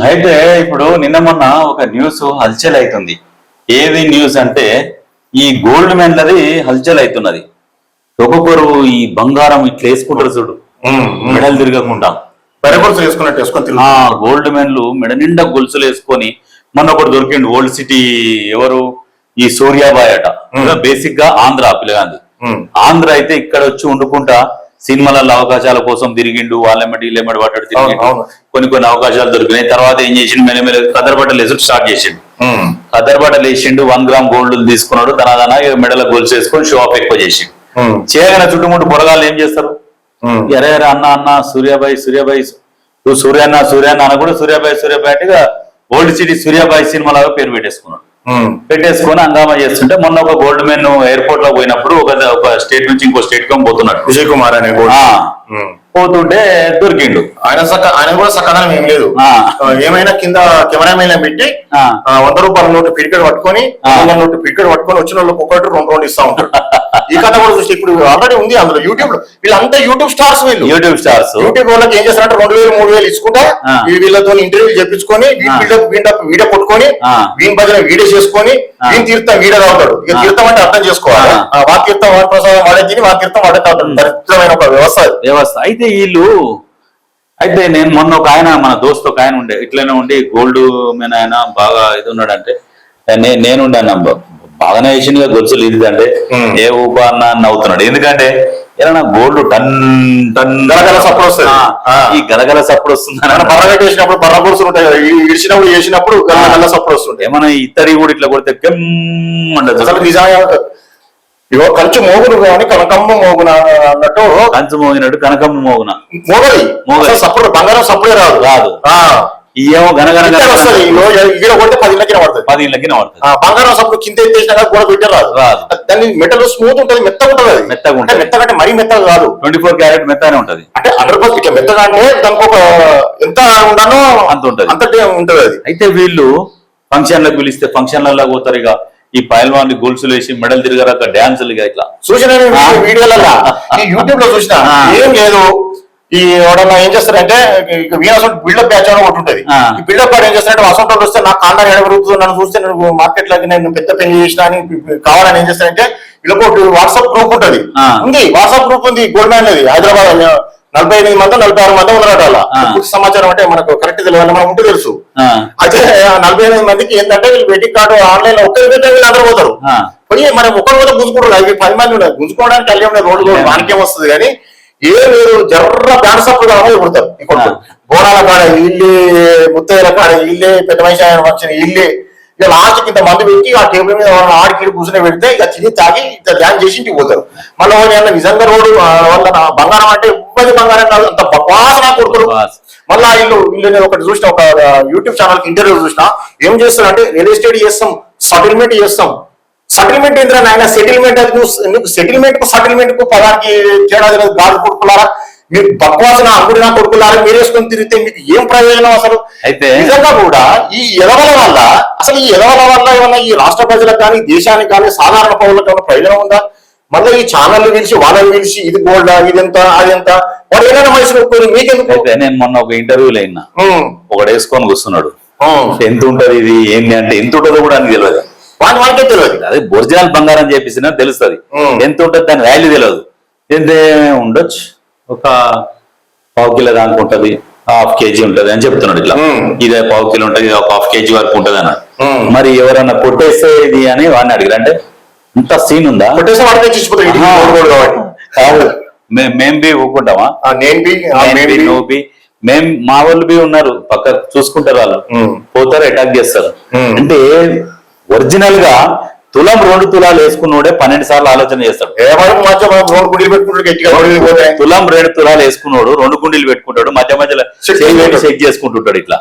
అయితే ఇప్పుడు నిన్న మొన్న ఒక న్యూస్ హల్చల్ అవుతుంది. ఏది న్యూస్ అంటే ఈ గోల్డ్ మెన్లది హల్చల్ అవుతున్నది. ఒక్కొక్కరు ఈ బంగారం ఇట్లా వేసుకుంటారు చూడు, మెడలు తిరగకుండా గోల్డ్ మెన్లు మెడ నిండా గొలుసులు వేసుకొని మొన్న ఒకటి దొరికిండు ఓల్డ్ సిటీ. ఎవరు? ఈ సూర్యాబాయ్ అట. బేసిక్ గా ఆంధ్ర పిల్లగాంది. ఆంధ్ర అయితే ఇక్కడ వచ్చి వండుకుంటా సినిమాలలో అవకాశాల కోసం తిరిగిండు. వాళ్ళెమ్మటి వీళ్ళెమ్మటి పడ్డాడు తిరిగిండు. కొన్ని అవకాశాలు దొరికినాయి. తర్వాత ఏం చేసిండు, మెల్లమెల్ల కదర్ బట్టలు వేసుడు స్టార్ట్ చేసిండు. కదర్ బట్టలు వేసిండు, 1 గ్రామ్ గోల్డ్ తీసుకున్నాడు. తన మెడల గోల్స్ వేసుకొని షో ఆఫ్ ఎక్కువ చేసిండు. చేయగానే చుట్టుముట్టు పొరగాళ్ళు ఏం చేస్తారు, ఎరే అన్న సూర్యాబాయ్ నువ్వు సూర్యాన్న అన్న కూడా సూర్యాబాయ్ అంటే ఓల్డ్ సిటీ సూర్యాబాయ్ సినిమా లాగా పేరు పెట్టేసుకొని హంగామా చేస్తుంటే మొన్న ఒక గోల్డ్ మెన్ ఎయిర్పోర్ట్ లో పోయినప్పుడు ఒక స్టేట్ నుంచి ఇంకో స్టేట్ కి పోతున్నాడు విజయ్ కుమార్ అనే పోతుంటే దొరికిండు. ఆయన కూడా సకాలం ఏం లేదు. ఏమైనా కింద కెమెరామెన్ పెట్టి 100 రూపాయల నోటు పిడికెట్ పట్టుకొని నోటు పిడికెట్ పట్టుకొని వచ్చిన వాళ్ళకి ఒకటి 2 ఇస్తా ఉంటాడు. ఈ కథ కూడా చూస్తే ఇప్పుడు ఆల్రెడీ ఉంది అందులో యూట్యూబ్ లో. వీళ్ళంతా యూట్యూబ్ స్టార్స్. యూట్యూబ్ వాళ్ళకి ఏం చేస్తారంటే 2000 3000 ఇచ్చుకుంటా వీళ్ళతో ఇంటర్వ్యూ చెప్పించుకొని వీడియో కొట్టుకొని వీని బదిలీ వీడియో చేసుకొని వీని తీర్థం వీడియో తాగుతాడు. ఇక తీర్థం అంటే అర్థం చేసుకోవాలి. వా తీర్థం వాడి ప్రసాదం వాడే తిని వా తీర్థం వాడే తాగుతాడు. దరిద్రమైన ఒక వ్యవస్థ. అయితే నేను మొన్న ఒక ఆయన, మన దోస్త్ ఒక ఆయన ఉండే ఇట్లనే ఉండి గోల్డ్ మెన్ ఆయన బాగా ఇది ఉన్నాడంటే నేనుండే అన్న బాగానే వేసింది గొలుసులు ఇది అంటే ఏ ఊపా అన్న నవ్వుతున్నాడు. ఎందుకంటే ఏదైనా గోల్డ్ టన్ గలగల సప్పుడు వస్తుంది. ఈ గలగల సప్పుడు వస్తుంది వేసినప్పుడు బర్ర గొలుసులు ఉంటాయి కదా, ఇడిచినప్పుడు వేసినప్పుడు గలగల సప్పుడు వస్తుంది. ఏమైనా ఇత్తడి కూడా ఇట్లా కొడితే ఉండదు. అసలు నిజంగా ఇగో కంచు మోగును కానీ కనకమ్మ మోగున అన్నట్టు, కంచు మోగినట్టు కనకమ్మ మోగున మోగది సప్పుడు బంగారం సప్పుడే రాదు. ఏమో గనగన వస్తుంది. ఈడ కొడితే 10 ఇళ్ళకి పడుతుంది. బంగారం సప్పుడు కింద ఎత్తేసినా కూడా బిడ్డ రాదు. దాన్ని మెటల్ స్మూత్ ఉంటుంది, మెత్తగా ఉంటుంది. మెత్తగా అంటే మరీ మెత్తగా కాదు, 24 క్యారెట్ మెత్తగానే ఉంటది. అంటే 100% ఇట్లా మెత్తగా అంటే దానికి ఒక ఎంత ఉండాలో అంత ఉంటది, అంతటే ఉంటది అది. అయితే వీళ్ళు ఫంక్షన్లకు పిలిస్తే ఫంక్షన్లలో పోతారు. ఇక ఈ పైల్వాన్ని గొలుసులు వేసి మెడల్ తిరగరాక డాన్సులు ఇట్లా చూసిన వీడియోలలో యూట్యూబ్ లో చూసిన ఏం లేదు. ఈ ఎవడన్నా ఏం చేస్తారంటే వీళ్ళ బిల్డప్ బ్యాచ్ అని ఒకటి ఉంటుంది. ఈ బిల్డప్ బ్యాచ్ ఏం చేస్తారంటే అసంటోళ్ళు వస్తే నాకు కాండాన్ని ఎడగలుగుతుంది, నన్ను చూస్తే నేను మార్కెట్ లోకి నేను పెద్ద పెళ్లి చేసిన అని కావాలని ఏం చేస్తారంటే వీళ్ళకి ఒకటి వాట్సాప్ గ్రూప్ ఉంటుంది. వాట్సాప్ గ్రూప్ ఉంది గోల్డ్ మ్యాన్ అది. హైదరాబాద్ 48 మంది 46 మంది ఉన్నారట. అలా పూర్తి సమాచారం అంటే మనకు కరెక్ట్ తెలియాలి, మనం ఉంటే తెలుసు. అయితే 48 మందికి ఏంటంటే వీళ్ళు వెడ్డింగ్ కార్డు ఆన్లైన్ లో ఒక్కరి పెట్టే వీళ్ళు అందరూ పోతారు. పోయి మనం ఒక్కరు కూడా గుంజుకుంటారు. అవి 10 మంది ఉన్నారు గుంజుకోవడానికి కళ్యాణ రోడ్డు వానికేం వస్తుంది కానీ ఏ మీరు జర్ర బ్యాడ్ సప్పుడు కావాలి కొడతారు. ఇక్కడ బోనాల కాడ ఇల్లే, ముత్తయ్యల కాడ ఇల్లే, పెద్ద మనిషి ఆయన ఫంక్షన్ ఇల్లే. ఇక లాస్ట్ ఇంత మంది పెట్టి ఆ టేబుల్ మీద ఆడికి కూర్చుని పెడితే ఇక తిని తాగి ఇంత ధ్యానం చేసి ఇంటికి పోతారు. మళ్ళీ నిజంగా రోడ్డు వల్ల బంగారం అంటే ఉప్పది బంగారం కాదు, అంత బక్వాసన కొడుతారు. మళ్ళీ వీళ్ళు ఒకటి చూసిన ఒక యూట్యూబ్ ఛానల్ ఇంటర్వ్యూ చూసిన ఏం చేస్తారు అంటే రియల్ ఎస్టేట్ చేస్తాం, సెటిల్మెంట్ చేస్తాం. సెటిల్మెంట్ ఏంటంటే ఆయన సెటిల్మెంట్ సెటిల్మెంట్ కు సెటిల్మెంట్ కు పదానికి తేడా గాడు కొడుకులారా, మీరు బక్వాసన అంగుడినా కొడుకులారా మీరు వేసుకొని తిరిగితే మీకు ఏం ప్రయోజనం అసలు? అయితే నిజంగా కూడా ఈ ఎదవల వల్ల అసలు ఈ ఎదవల వల్ల ఏమన్నా ఈ రాష్ట్ర ప్రజలకు కానీ దేశానికి కానీ సాధారణ పౌరులకు ఏమైనా ప్రయోజనం ఉందా? మళ్ళీ ఈ ఛానల్ పిలిచి వాళ్ళని పిలిచి ఇది గోల్డ్ ఇదెంత అదెంత వాడు ఏదైనా మనిషి మీకెందుకు? అయితే నేను మొన్న ఒక ఇంటర్వ్యూలో అయినా ఒకడు వేసుకొని కూర్చున్నాడు. ఎంత ఉంటది ఇది ఏంటి అంటే ఎంత ఉంటుందో కూడా అని తెలియదు. వాళ్ళకే తెలియదు. అదే ఒరిజినల్ బంగారం చేపిస్తున్నా తెలుస్తుంది. ఎంత ఉంటుంది దాని వాల్యూ తెలియదు. ఎంత ఉండొచ్చు, ఒక 1/2 కిలో దానికి ఉంటది, 1/2 కేజీ ఉంటది అని చెప్తున్నాడు. ఇట్లా ఇదే 1/2 కిలో ఉంటది, ఒక 1/2 కేజీ వరకు ఉంటది అన్నాడు. మరి ఎవరన్నా కొట్టేస్తే ఇది అని వాడిని అడిగారు. అంటే ఇంత సీన్ ఉందా? కొట్టేస్తే మేం బి ఊకుంటామా? మేం మా వాళ్ళు బి ఉన్నారు పక్క చూసుకుంటారు. వాళ్ళు పోతారు, అటాక్ చేస్తారు. అంటే ఒరిజినల్ గా తులం 2 తులాలు వేసుకున్నోడే 12 సార్లు ఆలోచన చేస్తాడు. తులం 2 తులాలు వేసుకున్నాడు 2 గుండీలు పెట్టుకుంటాడు, మధ్య మధ్యలో చెక్ చేసుకుంటుంటాడు. ఇట్లా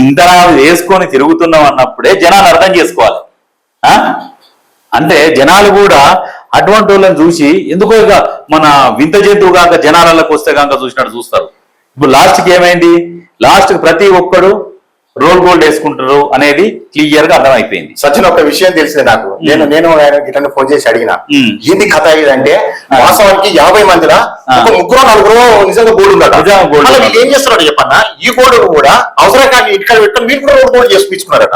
ఇంత వేసుకొని తిరుగుతున్నాం అన్నప్పుడే జనాలు అర్థం చేసుకోవాలి. అంటే జనాలు కూడా అటువంటి వాళ్ళని చూసి ఎందుకో ఇక మన వింత జంతువు కాక జనాలకు వస్తే కనుక చూసినట్టు చూస్తారు. ఇప్పుడు లాస్ట్కి ఏమైంది? లాస్ట్కి ప్రతి ఒక్కడు రోల్ గోల్డ్ వేసుకుంటారు అనేది క్లియర్ గా అర్థమైపోయింది. సచిన్ ఒక విషయం తెలిసింది నాకు. నేను ఆయన గిట్ల ఫోన్ చేసి అడిగిన ఏంది కథ ఇదంటే, వాస్తవానికి 50 మందిలో ఒక 3-4 నిజంగా బోర్డు ఉందట. వీళ్ళు ఏం చేస్తున్నాడు చెప్పన్నా, ఈ బోర్డు కూడా అవసరం కానీ ఇంటికాడ పెట్టుకుని మీరు కూడా రోడ్ చేసి పిచ్చుకున్నారట.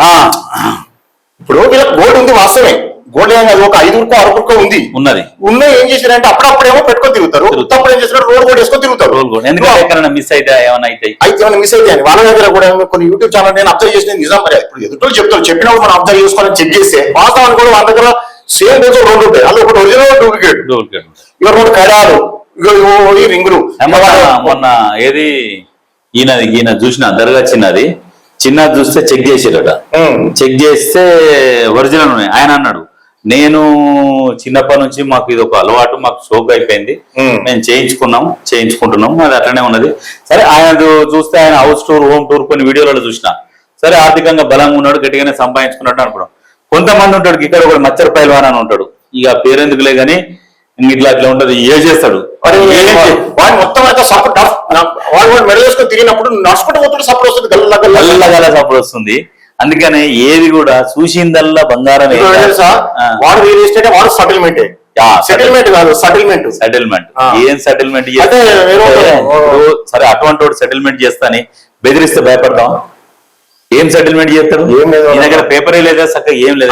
ఇప్పుడు వీళ్ళకి బోర్డు ఉంది వాస్తవమే, గోల్డ్ ఏం కాదు, ఒక 5 6 ఉన్నది. ఏం చేశారంటే అప్పుడప్పుడేమో పెట్టుకొని తిరుగుతారు, అప్పుడు ఏం చేస్తారు రోడ్ కూడా వేసుకొని తిరుగుతారు. ఎందుకంటే మిస్ అయితే ఏమైనా మిస్ అయితే అని వాళ్ళ దగ్గర కూడా కొన్ని యూట్యూబ్ ఛానల్ నేను అబ్జర్వ్ చేసిన నిజం. మరి ఇప్పుడు ఎదుటి చెప్తారు, చెప్పినప్పుడు మనం అబ్జర్వ్ చేసుకోవాలని చెక్ చేస్తే వాస్తవానికి కూడా వాళ్ళ దగ్గర సేమ్ రోజు 2 ఉంటాయి. అందులో ఒకటి ఒరిజినల్, డూప్లికేట్. ఇక 2 కడాలు, ఇక రింగులు. మొన్న ఏది ఈయన చూసిన దర్గా చిన్నది చూస్తే చెక్ చేసారట. చెక్ చేస్తే ఒరిజినల్ ఉన్నాయి. ఆయన అన్నాడు, నేను చిన్నప్పటి నుంచి మాకు ఇది ఒక అలవాటు, మాకు షోక్ అయిపోయింది, మేము చేయించుకుంటున్నాం, అది అట్లనే ఉన్నది. సరే ఆయన చూస్తే ఆయన హౌస్ టూర్, హోమ్ టూర్ కొన్ని వీడియోలలో చూసిన, సరే ఆర్థికంగా బలంగా ఉన్నాడు, గట్టిగానే సంపాదించుకున్నట్టు అనుకున్నాం. కొంతమంది ఉంటాడు, ఇక్కడ ఒక మచ్చర్ పైల్వాన్ అని ఉంటాడు, ఇక పేరెందుకులే గానీ ఇట్లా ఉంటది, ఏ చేస్తాడు వాడు మొత్తం అయితే సపోర్ట్, వాడు మెడల్ వేసుకొని తిరిగినప్పుడు నడుచుకుంటూ పోతుంటే సపోర్ట్ వస్తుంది, గల్ల సపోర్ట్ వస్తుంది. అందుకనే ఏది కూడా చూసిందల్లా బంగారం. వాడు రియల్ ఎస్టేట్, వాడు సెటిల్మెంట్ కాదు, సెటిల్మెంట్ ఏం సెటిల్మెంట్ సరే అటువంటి వాడు సెటిల్మెంట్ చేస్తాని బెదిరిస్తే భయపడతాం. ఏం సెటిల్మెంట్ చేస్తాడు? ఈ దగ్గర పేపరే లేదా, చక్కగా ఏం లేదు.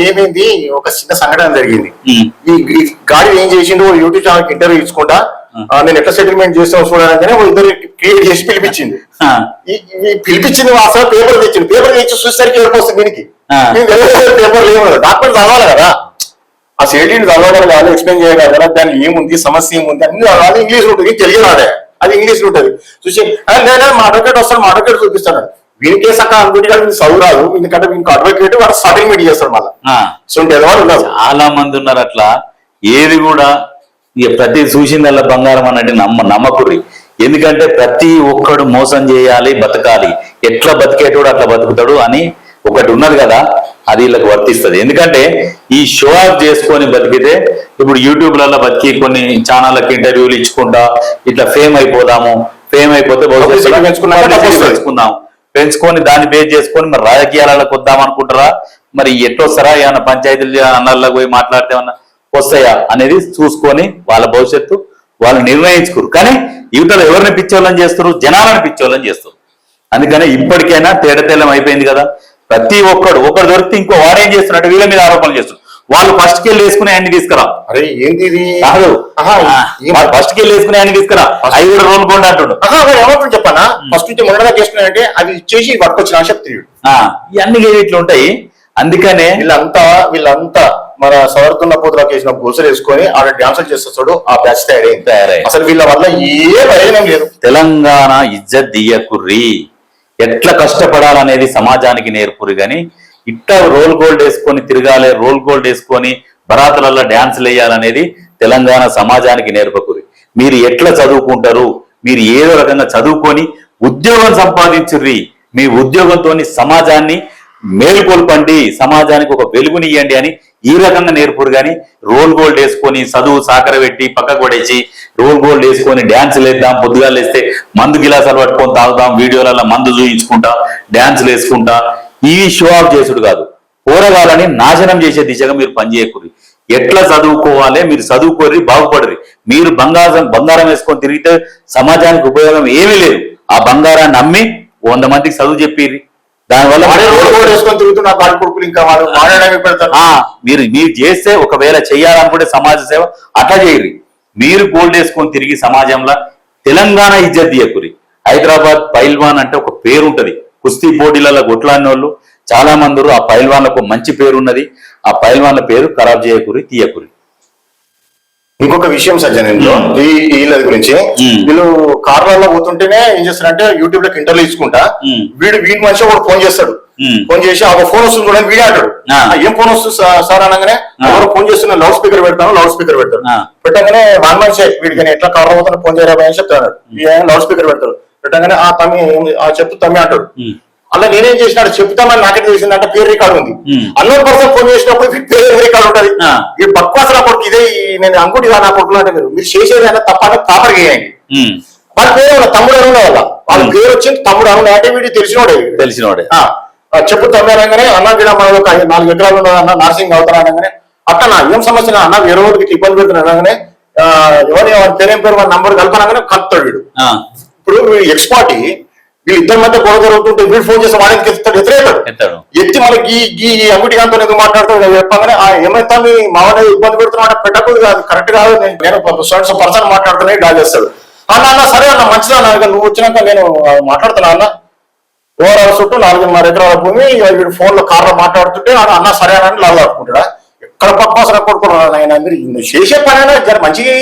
ఏమైంది, ఒక చిన్న సంఘటన జరిగింది. ఈ గాడి ఏం చేసిండు, యూట్యూబ్ ఛానల్ ఇంటర్వ్యూ ఇచ్చుకుంటా నేను ఎట్లా సెటిల్మెంట్ చేస్తాను చూడాలంటే 2 క్రియేట్ చేసి పిలిపించింది. పిలిపించింది అసలు పేపర్ తెచ్చింది. పేపర్ తెచ్చి చూసేసరికి ఎవరికి వస్తుంది దీనికి, పేపర్ లేవు కదా, డాక్యుమెంట్ చదవాలి కదా, ఆ సేటిని చదవడం కాదు, ఎక్స్ప్లెయిన్ చేయగలరు కదా, దాన్ని ఏముంది, సమస్య ఏముంది అన్ని చదవాలి. ఇంగ్లీష్ ఉంటుంది, తెలుగు రాదే, అది ఇంగ్లీష్ ఉంటుంది. చూసి మా అడ్వకేట్ వస్తాడు, మా అడ్వకేట్ చూపిస్తాడు. వీనికే సక్క వీటికి చదువు రాదు, ఎందుకంటే వీనికి అడ్వకేట్ వాడు సెటిల్మెంట్ చేస్తాడు. మళ్ళీ చాలా మంది ఉన్నారు అట్లా. ఏది కూడా ఇక ప్రతి చూసిందల్లా బంగారం అన్నట్టు నమ్మకుర్రి. ఎందుకంటే ప్రతి ఒక్కడు మోసం చేయాలి, బతకాలి, ఎట్లా బతికేటోడు అట్లా బతుకుతాడు అని ఒకటి ఉన్నది కదా, అది వీళ్ళకి వర్తిస్తుంది. ఎందుకంటే ఈ షో ఆఫ్ చేసుకొని బతికితే, ఇప్పుడు యూట్యూబ్లలో బతికి కొన్ని ఛానళ్ళకి ఇంటర్వ్యూలు ఇచ్చుకుంటా ఇట్లా ఫేమ్ అయిపోదాము, ఫేమ్ అయిపోతే పెంచుకొని దాన్ని బేస్ చేసుకొని మరి రాజకీయాలకు వద్దాం అనుకుంటారా, మరి ఎట్టొస్తారా, ఏమన్నా పంచాయతీలు అన్నర్లకు పోయి మాట్లాడితే ఏమన్నా వస్తాయా అనేది చూసుకొని వాళ్ళ భవిష్యత్తు వాళ్ళు నిర్ణయించుకోరు. కానీ యువతలు ఎవరిని పిచ్చోళ్ళని చేస్తారు, జనాలను పిచ్చోళ్ళని చేస్తారు. అందుకనే ఇప్పటికైనా తేడతెల్లం అయిపోయింది కదా. ప్రతి ఒకడు దొరికితే ఇంకో వాడేం చేస్తున్నట్టు వీళ్ళ మీద ఆరోపణలు చేస్తారు. వాళ్ళు ఫస్ట్ కెళ్ళి వేసుకునే అన్ని తీసుకురా, అరే ఏంటి కాదు, ఫస్ట్ కెళ్ళి వేసుకునే అన్ని తీసుకురా, 5 రోల్ కొండ అంటాడు. ఏమంటాడు చెప్పానా, ఫస్ట్ నుంచి మొదటగా చేసుకున్నాడంటే అది చేసి పట్టుకొచ్చిన చెప్తాడు. ఇవన్నీ ఇట్లా ఉంటాయి. అందుకనే వీళ్ళంతా మన సవర్తున్న పూతలోకి వేసిన గొలుసులు వేసుకొని ఆడ డాన్సులు చేస్తాడు. ఆ బ్యాచ్ తయారైంది. అసలు వీళ్ళ వల్ల ఏ ప్రయోజనం లేదు. తెలంగాణ ఇజ్జత్ దియ్యకుర్రి, ఎట్లా కష్టపడాలనేది సమాజానికి నేర్పురి. గాని ఇట్లా రోల్ గోల్డ్ వేసుకొని తిరగాలి, రోల్ గోల్డ్ వేసుకొని బరాతులలో డాన్సులు వేయాలనేది తెలంగాణ సమాజానికి నేర్పకురి. మీరు ఎట్లా చదువుకుంటారు, మీరు ఏదో రకంగా చదువుకొని ఉద్యోగం సంపాదించుర్రి. మీ ఉద్యోగంతో సమాజాన్ని మేలుకొల్పండి, సమాజానికి ఒక వెలుగునియండి అని ఈ రకంగా నేర్పురు. కానీ రోల్ గోల్డ్ వేసుకొని చదువు సాకర పెట్టి పక్కకు పడేసి రోల్ గోల్డ్ వేసుకొని డ్యాన్సులు వేద్దాం, పొద్దుగాలు వేస్తే మందు గిలాసాలు పట్టుకొని తాగుదాం, వీడియోలలో మందు చూయించుకుంటా డ్యాన్సులు వేసుకుంటా, ఇవి షో ఆఫ్ చేసుడు కాదు. పోరగాలని నాశనం చేసే దిశగా మీరు పనిచేయకూరి. ఎట్లా చదువుకోవాలి, మీరు చదువుకోరి, బాగుపడరు. మీరు బంగారం వేసుకొని తిరిగితే సమాజానికి ఉపయోగం ఏమీ లేదు. ఆ బంగారాన్ని అమ్మి 100 మందికి చదువు చెప్పిర్రి. దానివల్ల మీరు చేస్తే ఒకవేళ చెయ్యాలనుకుంటే సమాజ సేవ అట్లా చేయరు. మీరు గోల్డ్ వేసుకొని తిరిగి సమాజంలో తెలంగాణ ఇజ్జత్ దియకురి. హైదరాబాద్ పైల్వాన్ అంటే ఒక పేరు ఉంటది. కుస్తీ పోటీలలో కొట్లాడిన వాళ్ళు చాలా మంది. ఆ పైల్వాన్లకు మంచి పేరు ఉన్నది. ఆ పైల్వాన్ల పేరు ఖరాబ్ చేయకురి, తీయకురి. ఇంకొక విషయం సజ్జన్, వీళ్ళ గురించి వీళ్ళు కార్లలో పోతుంటేనే ఏం చేస్తారంటే యూట్యూబ్ లో ఇంటర్వ్యూ ఇచ్చుకుంటా వీడి మనిషి ఒకటి ఫోన్ చేస్తాడు. ఫోన్ చేసి ఆ ఫోన్ వస్తుంది కూడా వీడే అంటాడు. ఏం ఫోన్ వస్తుంది సార్ అనగానే ఎవరు ఫోన్ చేస్తున్నా లౌడ్ స్పీకర్ పెడతాను పెట్టగానే వన్ మనిషి వీడికి ఎట్లా కార్లో పోతున్నా ఫోన్ చేయరా అని చెప్తాడు. లౌడ్ స్పీకర్ పెడతాడు. పెట్టగానే ఆ తమ్మి చెప్పు తమ్మి అంటాడు. అలా నేనేం చేసినాడు చెప్తామని నాకే తెలిసిందంటే పేరు రికార్డు ఉంది. అన్నోన్ పర్సన్ ఫోన్ చేసినప్పుడు పేరు రికార్డు ఉంటుంది. ఈ బక్వాస నా కొడుకు ఇదే నేను అంకుటి నా కొడుకులు అంటే మీరు చేసేది అయినా తప్ప ప్రాపర్ చేయండి. వాళ్ళ పేరు వాళ్ళ తమ్ముడు అరుణ వాళ్ళ పేరు వచ్చింది తమ్ముడు అరుణ అంటే వీడి తెలిసినోడే చెప్పు తమ్మి అనగానే అన్న గిడ మన ఒక 4 ఎకరాలు ఉన్నది అన్న నర్సింగ్ అవుతారా అనగానే అట్లా నా ఏం సమస్య అన్న వేరే వాళ్ళకి ఇబ్బంది పెడుతున్నాను అనగానే ఎవరి పేరేం పేరు వాళ్ళ నంబర్ కలపనగానే కలుపుతాడు వీడు. ఇప్పుడు ఎక్స్పార్టీ వీళ్ళిద్దరి మధ్య గొడవ జరుగుతుంటే వీడు ఫోన్ చేసి వాడికి ఎత్తాడు ఎత్తి మనకి ఈ అంగుటి గాంతో ఎందుకు మాట్లాడుతూ చెప్పగానే ఏమైతే మీ మామూలు ఇబ్బంది పెడుతున్నా పెట్టకూడదు అది కరెక్ట్ కాదు నేను పర్సన్ మాట్లాడుతున్నా డా చేస్తాడు అన్న సరే అన్న మంచిదా అన్న నువ్వు వచ్చినాక నేను మాట్లాడుతున్నా అన్న ఓవరాల్ చుట్టూ 4.5 ఎకరాల భూమి వీడు ఫోన్ లో కార్లో మాట్లాడుతుంటే అన్న సరే అని లాగుకుంటాడా ఎక్కడ పక్కాసర కొడుకున్నాడు ఆయన మీరు చేసే పనైనా జర మంచిగా